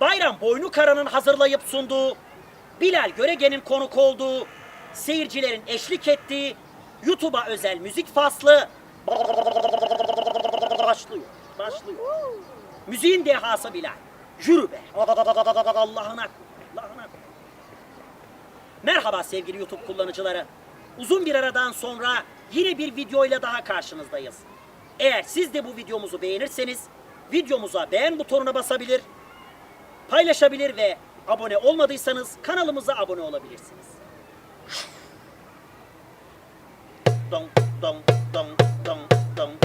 Bayram Boynukara'nın hazırlayıp sunduğu, Bilal Görege'nin konuk olduğu, seyircilerin eşlik ettiği, YouTube'a özel müzik faslı başlıyor. Müziğin dehası Bilal. Yürü be. Allah'ına. Merhaba sevgili YouTube kullanıcıları. Uzun bir aradan sonra yine bir videoyla daha karşınızdayız. Eğer siz de bu videomuzu beğenirseniz videomuza beğen butonuna basabilir, paylaşabilir ve abone olmadıysanız kanalımıza abone olabilirsiniz. Dong dong dong dong dong.